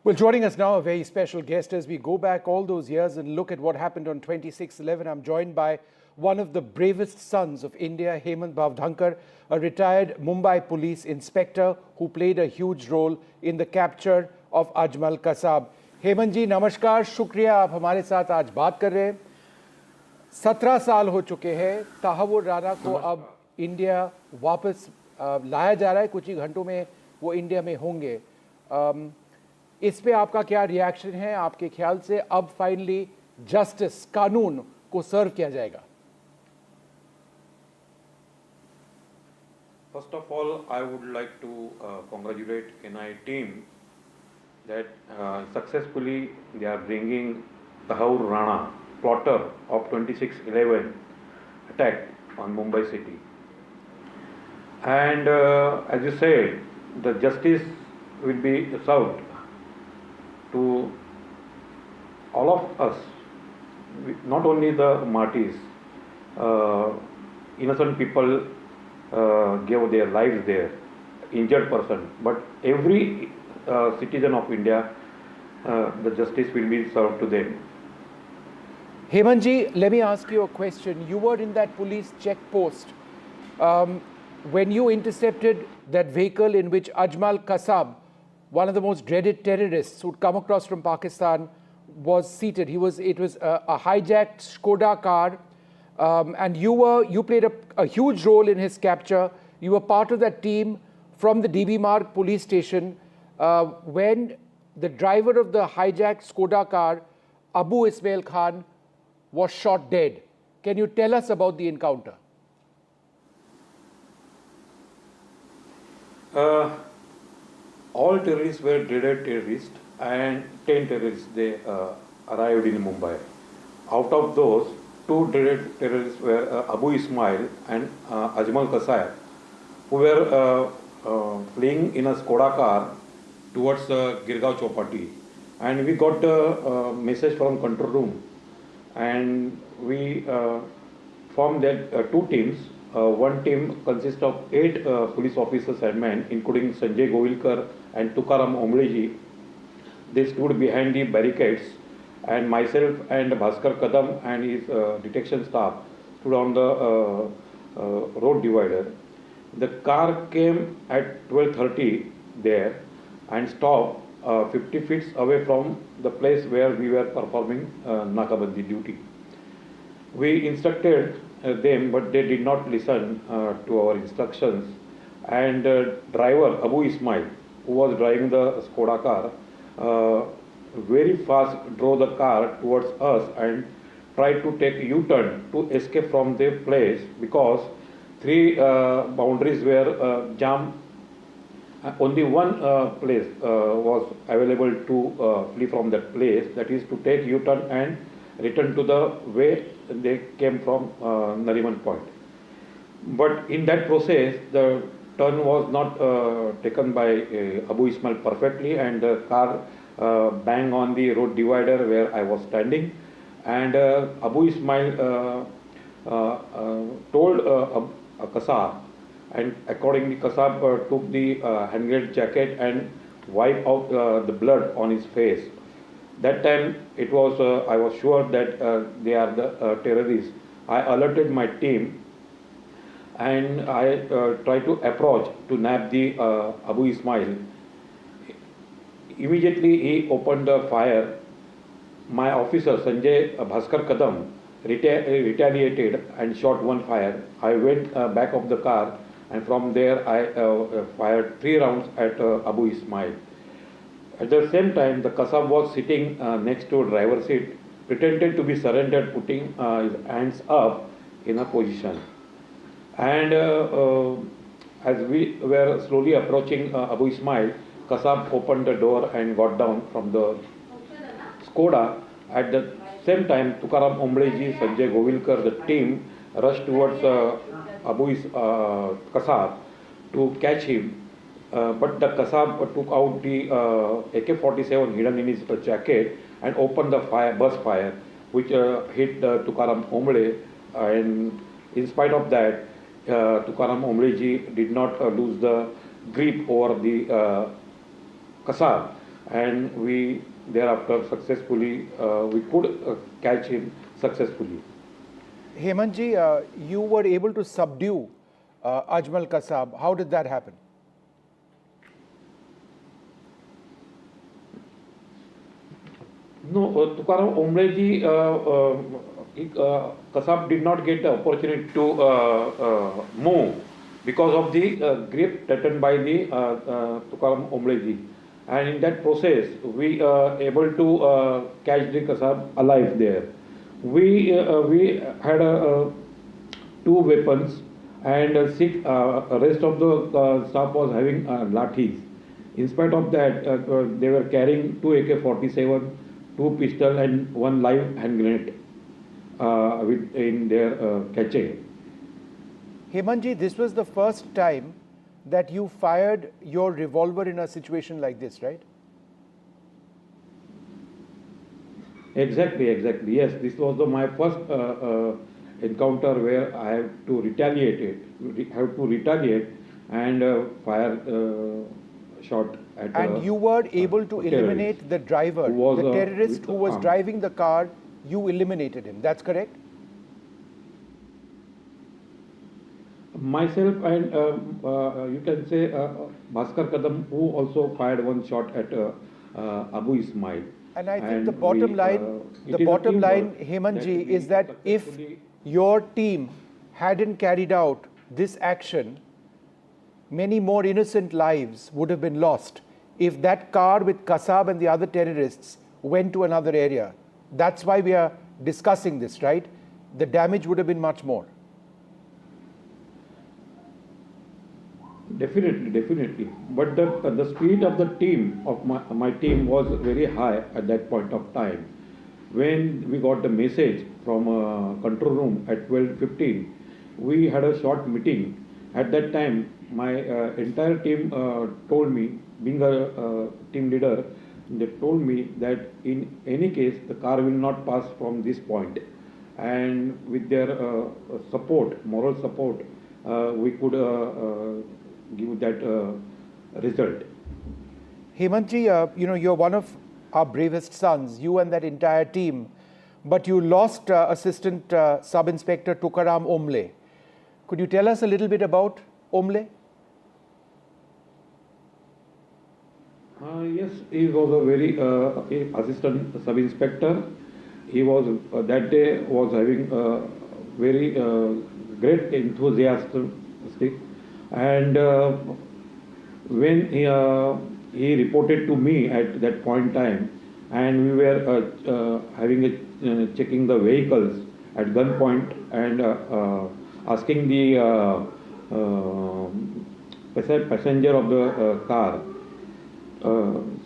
Well, joining us now, a very special guest as we go back all those years and look at what happened on 26/11. I'm joined by one of the bravest sons of India, Hemant Bhavdhankar, a retired Mumbai police inspector who played a huge role in the capture of Ajmal Kasab. Hemant जी नमस्कार, शुक्रिया आप हमारे साथ आज बात कर रहे हैं। 17 साल हो चुके हैं, तहव्वुर राना को अब इंडिया वापस लाया जा रहा है, कुछ ही घंटों में वो इंडिया में होंगे। इस पे आपका क्या रिएक्शन है? आपके ख्याल से अब फाइनली जस्टिस, कानून को सर्व किया जाएगा? First of all, I would like to congratulate NI team that successfully they are bringing Tahawwur Rana, plotter of 26/11 attack on Mumbai city. And as you said, the justice will be served to all of us, not only the martyrs, innocent people gave their lives there, injured person, but every citizen of India, the justice will be served to them. Hemant ji, let me ask you a question. You were in that police checkpost when you intercepted that vehicle in which Ajmal Kasab, one of the most dreaded terrorists who'd come across from Pakistan, was seated. It was a hijacked Skoda car, and you played a huge role in his capture. You were part of that team from the DB Marg police station when the driver of the hijacked Skoda car, Abu Ismail Khan, was shot dead. Can you tell us about the encounter? All terrorists were dreaded terrorists, and 10 terrorists they arrived in Mumbai. Out of those, 2 dreaded terrorists were Abu Ismail and Ajmal Kasab, who were fleeing in a Skoda car towards Girgaon Chowpatty. And we got a message from control room, and we formed that 2 teams. One team consists of 8 police officers and men, including Sanjay Govilkar and Tukaram Ombleji. They stood behind the barricades, and myself and Bhaskar Kadam and his detection staff stood on the road divider. The car came at 12:30 there and stopped 50 feet away from the place where we were performing Nakabandi duty. We instructed them, but they did not listen to our instructions, and driver Abu Ismail, who was driving the Skoda car, very fast drove the car towards us and tried to take U-turn to escape from the place, because 3 boundaries were jammed. Only one place was available to flee from that place, that is to take U-turn and return to the way they came from Nariman Point. But in that process, the turn was not taken by Abu Ismail perfectly, and the car banged on the road divider where I was standing, and Abu Ismail told Kasab, and accordingly Kasab took the hand grenade jacket and wiped out the blood on his face. That time it was I was sure that they are the terrorists. I alerted my team, and I tried to approach to nab the Abu Ismail. Immediately he opened the fire. My officer Sanjay Bhaskar Kadam retaliated and shot one fire. I went back of the car, and from there I fired 3 rounds at Abu Ismail. At the same time, the Kasab was sitting next to a driver's seat, pretended to be surrendered, putting his hands up in a position. And as we were slowly approaching Abu Ismail, Kasab opened the door and got down from the Skoda. At the same time, Tukaram Ombleji, Sanjay Govilkar, the team rushed towards Kasab to catch him. But the Kasab took out the AK-47 hidden in his jacket and opened the burst fire, which hit Tukaram Omble. And in spite of that, Tukaram Ombleji did not lose the grip over the Kasab. and we thereafter successfully we could catch him successfully. Hemantji, you were able to subdue Ajmal Kasab. How did that happen? No, Tukaram Ombleji, Kasab did not get the opportunity to move because of the grip taken by the Tukaram Ombleji. And in that process, we able to catch the Kasab alive there. We had two weapons, and rest of the staff was having lathis. In spite of that, they were carrying two AK-47, two pistol, and one live hand grenade in their cache. Hemantji, this was the first time that you fired your revolver in a situation like this, right? Exactly. Yes, this was my first encounter where I have to retaliate and fire shot at. And you were able to eliminate the driver, the terrorist who was driving the car. You eliminated him. That's correct? Myself and you can say Bhaskar Kadam, who also fired one shot at Abu Ismail. And I think the bottom line, Hemantji, is that if your team hadn't carried out this action, many more innocent lives would have been lost if that car with Kasab and the other terrorists went to another area. That's why we are discussing this, right? The damage would have been much more. Definitely. But the speed of the team, of my team, was very high at that point of time. When we got the message from control room at 12:15, we had a short meeting. At that time, my entire team told me, being a team leader, they told me that in any case the car will not pass from this point, and with their support, moral support, we could give that result. Hemantji, you're one of our bravest sons, you and that entire team, but you lost Assistant Sub-Inspector Tukaram Omble. Could you tell us a little bit about Omble? Yes, he was a very assistant sub-inspector. He was that day was having very great enthusiastic, and when he reported to me at that point in time, and we were checking the vehicles at gunpoint and asking the passenger of the car.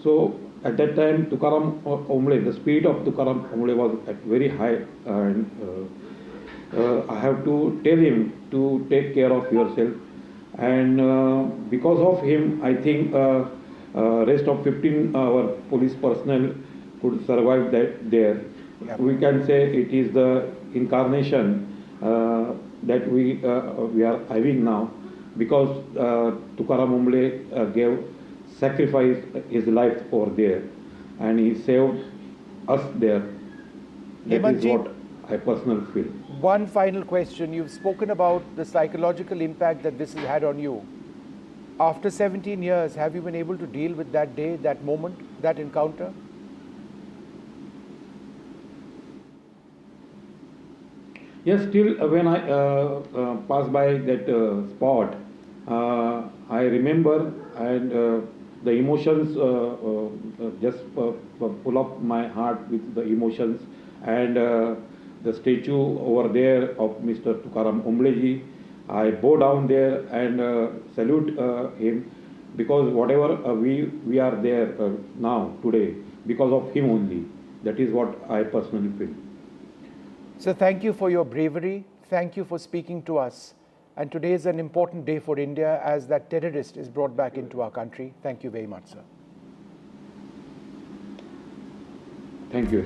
So at that time, Tukaram Omble, the speed of Tukaram Omble was at very high, and I have to tell him to take care of yourself. And because of him, I think rest of 15 our police personnel could survive that there. Yep. We can say it is the incarnation that we are having now, because Tukaram Omble gave sacrificed his life over there, and he saved us there. That is what I personally feel. One final question. You've spoken about the psychological impact that this has had on you. After 17 years, have you been able to deal with that day, that moment, that encounter? Yes, still when I pass by that spot, I remember, and the emotions just pull up my heart with the emotions, and the statue over there of Mr. Tukaram Ombleji, I bow down there and salute him, because whatever we are there now today, because of him only. That is what I personally feel. So thank you for your bravery. Thank you for speaking to us. And today is an important day for India as that terrorist is brought back into our country. Thank you very much, sir. Thank you.